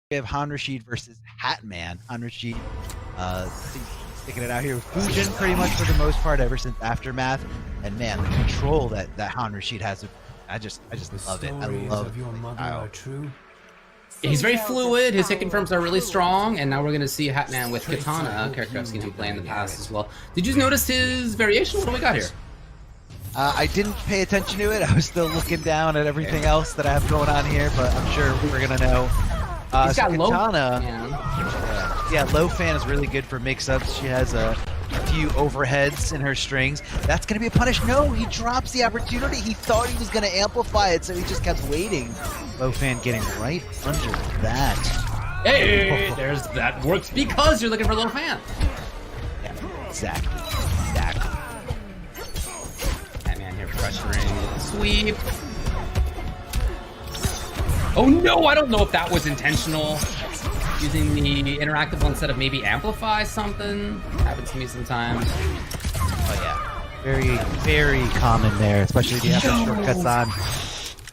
We have Rashid versus Hatman. Rashid sticking it out here with Fujin pretty much for the most part ever since Aftermath. And man, the control that Rashid has, I just love it. I love it. He's very fluid, his hit confirms are really strong, and now we're going to see Hatman with Kitana, a character I've seen him play in the past as well. Did you notice his variation? What do we got here? I didn't pay attention to it. I was still looking down at everything else that I have going on here, but I'm sure we're going to know. He's got Kitana, low. yeah, low fan is really good for mix-ups. She has a few overheads in her strings. That's going to be a punish. No, he drops the opportunity. He thought he was going to amplify it, so he just kept waiting. Low fan getting right under that. Hey, there's that works because you're looking for low fan. Yeah, exactly. Hatman here pressuring the sweep. Oh no, I don't know if that was intentional. Using the interactive one instead of maybe amplify something. Happens to me sometimes. Oh yeah. Very common there, especially if you have the shortcuts on.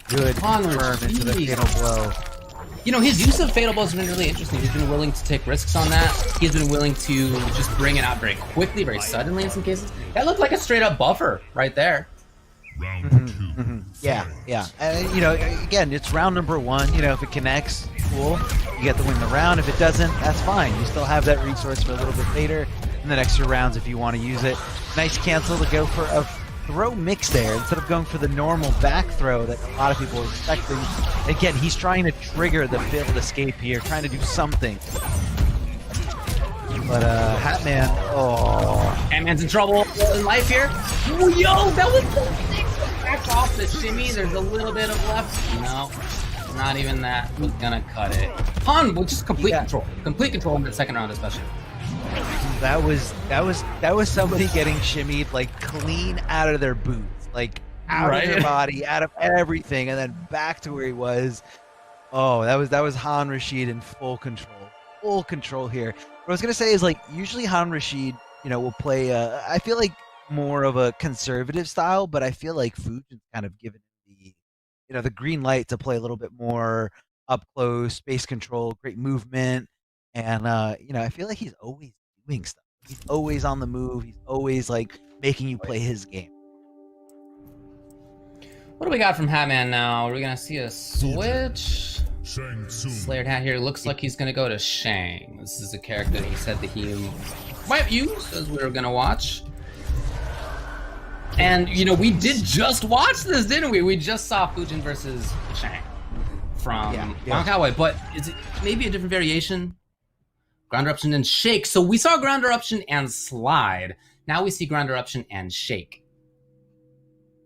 Good confirm into the fatal blow. You know, his use of fatal blows has been really interesting. He's been willing to take risks on that. He's been willing to just bring it out very quickly, very suddenly in some cases. That looked like a straight up buffer right there. Yeah. And you know, again, it's round number one. You know, if it connects, cool. You get to win the round. If it doesn't, that's fine. You still have that resource for a little bit later in the next few rounds if you want to use it. Nice cancel to go for a throw mix there instead of going for the normal back throw that a lot of people are expecting. Again, he's trying to trigger the failed escape here, trying to do something. But Hatman, Hatman's in trouble in life here. Oh, yo, that was so sick. Back off the shimmy. There's a little bit of left. No, not even that was gonna cut it. Han with just complete control in the second round, especially. That was somebody getting shimmied like clean out of their boots, like out of their body, out of everything, and then back to where he was. Oh, that was Rashid in full control here. What I was gonna say is, like, usually Rashid, you know, will play I feel like more of a conservative style, but I feel like Fujin's kind of given the, you know, the green light to play a little bit more up close, space control, great movement, and you know, I feel like he's always doing stuff. He's always on the move. He's always like making you play his game. What do we got from Hatman now? Are we gonna see a switch? Shang, Slayered Hat here looks like he's gonna go to Shang. This is a character that he said that he might use as we were gonna watch. And you know, we did just watch this, didn't we? We just saw Fujin versus Shang from Wankawa, but is it maybe a different variation? Ground eruption and shake. So we saw ground eruption and slide. Now we see ground eruption and shake.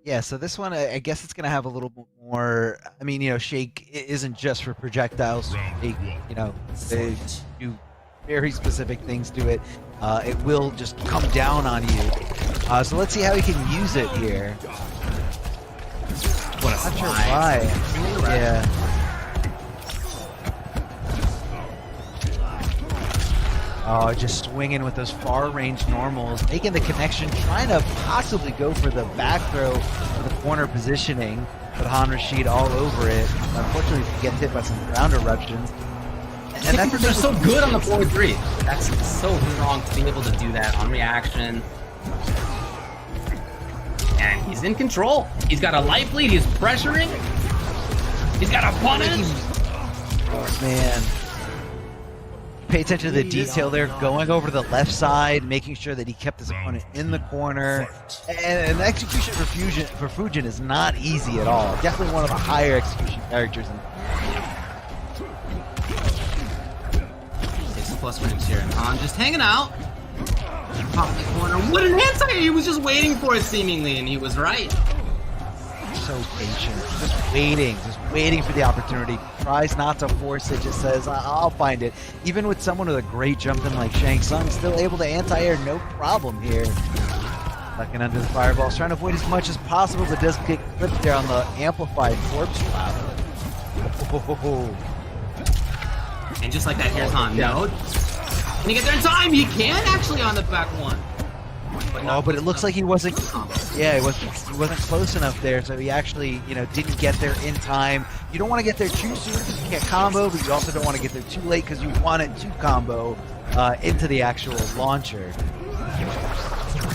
Yeah, so this one, I guess it's going to have a little bit more. I mean, you know, shake isn't just for projectiles. Shake, you know, they do very specific things to it. It will just come down on you. So let's see how he can use it here. What a Not sure why. Yeah. Oh, just swinging with those far-range normals, making the connection, trying to possibly go for the back throw for the corner positioning, but Rashid all over it. Unfortunately, he gets hit by some ground eruptions. And that's they're so good on the forward three. That's so strong to be able to do that on reaction. And he's in control. He's got a life lead. He's pressuring. He's got a punish. Oh, man. Pay attention to the detail there, going over to the left side, making sure that he kept his opponent in the corner. And the execution for Fujin is not easy at all. Definitely one of the higher execution characters. Takes the plus ranks here, and Han just hanging out. Pop in the corner. What an answer! He was just waiting for it seemingly, and he was right. So patient, just waiting for the opportunity. Tries not to force it, just says, I'll find it. Even with someone with a great jump in like Shang, Tsung still able to anti-air, no problem here. Ducking under the fireballs, trying to avoid as much as possible, but does get clipped there on the amplified corpse flap. And just like that, here's Han. No. Can he get there in time? He can actually on the back one. But it looks like he wasn't. Yeah, he wasn't close enough there, so he actually, you know, didn't get there in time. you don't want to get there too soon because you can't combo, but you also don't want to get there too late because you want it to combo into the actual launcher.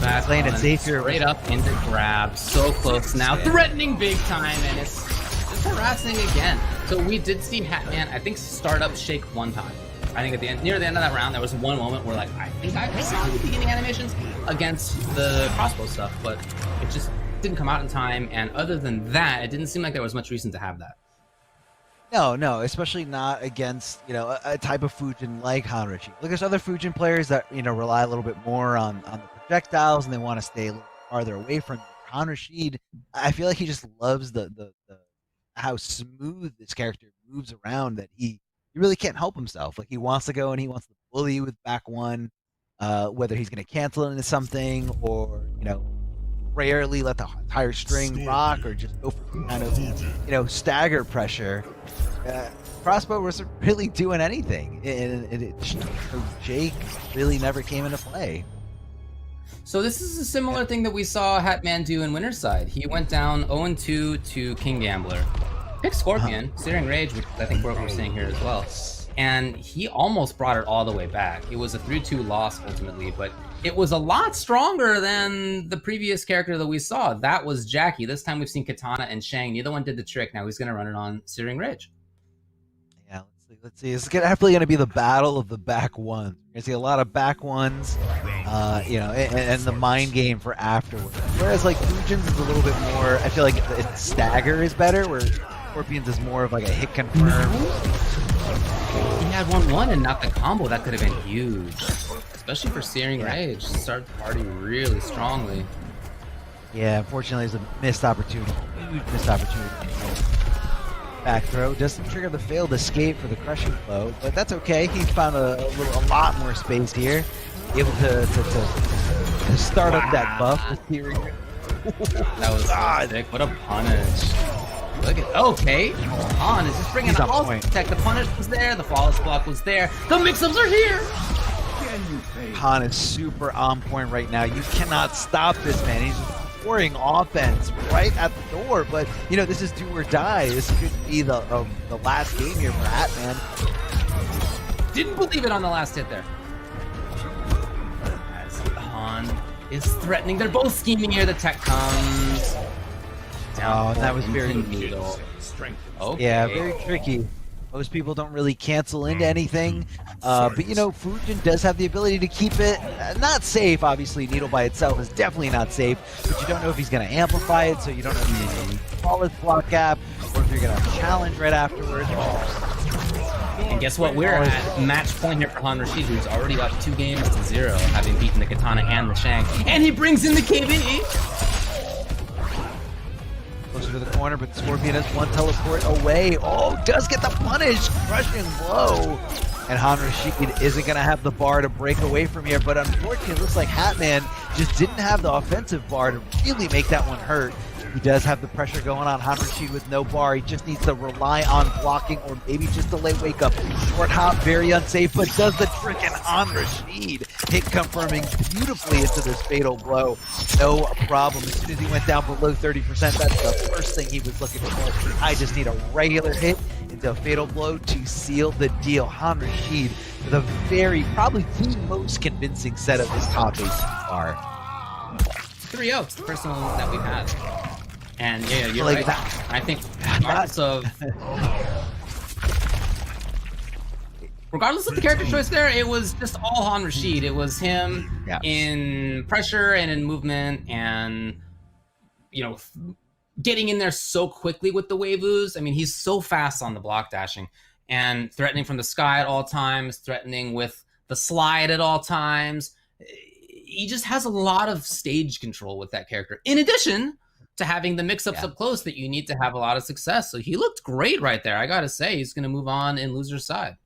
That's playing it safe here. Straight up into grab, so close now, threatening big time, and it's just harassing again. So we did see Hatman, I think, start up Shake one time. I think at the end, near the end of that round, there was one moment where, like, I think I saw the beginning animations against the crossbow stuff, but it just didn't come out in time. And other than that, it didn't seem like there was much reason to have that. No, especially not against, a type of Fujin like Hanrachi. Look, there's other Fujin players that, rely a little bit more on the projectiles and they want to stay a little farther away from Rashid. I feel like he just loves the how smooth this character moves around that he really can't help himself. Like, he wants to go and he wants to bully you with back one, whether he's going to cancel it into something or, rarely let the entire string rock or just go for kind of, stagger pressure. Crossbow wasn't really doing anything, and Jake really never came into play. So this is a similar thing that we saw Hatman do in Winterside. He went down 0-2 to King Gambler. Picked Scorpion, Searing Rage, which I think we're seeing here as well. And he almost brought it all the way back. It was a 3-2 loss ultimately, but it was a lot stronger than the previous character that we saw. That was Jackie. This time we've seen Kitana and Shang. Neither one did the trick. Now he's going to run it on Searing Rage. Yeah, let's see. It's definitely going to be the battle of the back ones. You're going to see a lot of back ones, and the mind game for afterwards. Whereas, like, Fujin's is a little bit more, I feel like its stagger is better, where Scorpion's is more of like a hit confirm. He had 1-1 and not the combo. That could have been huge, especially for Searing Rage. Start the party really strongly. Yeah, unfortunately, there's a missed opportunity. Huge missed opportunity. Back throw doesn't trigger the failed escape for the crushing blow, but that's okay. He found a lot more space here, able to start up that buff with Searing Rage. That was so sick. What a punish. Look at, okay, Han is just bringing the false protect. The punish was there, the flawless block was there, the mix-ups are here! Han is super on point right now. You cannot stop this man. He's pouring offense right at the door, but, this is do or die. This could be the last game here for Hatman. Didn't believe it on the last hit there. As Han is threatening, they're both scheming here, the tech comes. That was very needle. Okay. Yeah, very tricky. Most people don't really cancel into anything, but Fujin does have the ability to keep it not safe. Obviously, Needle by itself is definitely not safe, but you don't know if he's going to amplify it, so you don't know if he's going to call his block gap or if you're going to challenge right afterwards. And guess what? We're at match point here for Han Rashid, who's already got 2-0, having beaten the Kitana and the Shang, and he brings in the KB. Closer to the corner, but Scorpion has one teleport away. Oh, does get the punish, crushing blow. And Han Rashid isn't going to have the bar to break away from here, but unfortunately, it looks like Hatman just didn't have the offensive bar to really make that one hurt. He does have the pressure going on. Han Rashid with no bar. He just needs to rely on blocking or maybe just a late wake up. Short hop, very unsafe, but does the trick. And Han Rashid hit confirming beautifully into this fatal blow. No problem. As soon as he went down below 30%, that's the first thing he was looking for. I just need a regular hit into a fatal blow to seal the deal. Han Rashid with a probably the most convincing set of his top 8 so far. 3-0. It's the first one that we've had. And yeah, you're right. I think regardless of the character choice there, it was just all Han Rashid. It was him in pressure and in movement and, getting in there so quickly with the waivus. I mean, he's so fast on the block dashing and threatening from the sky at all times, threatening with the slide at all times. He just has a lot of stage control with that character. In addition to having the mix-ups up close that you need to have a lot of success. So he looked great right there. I got to say, he's going to move on in loser's side.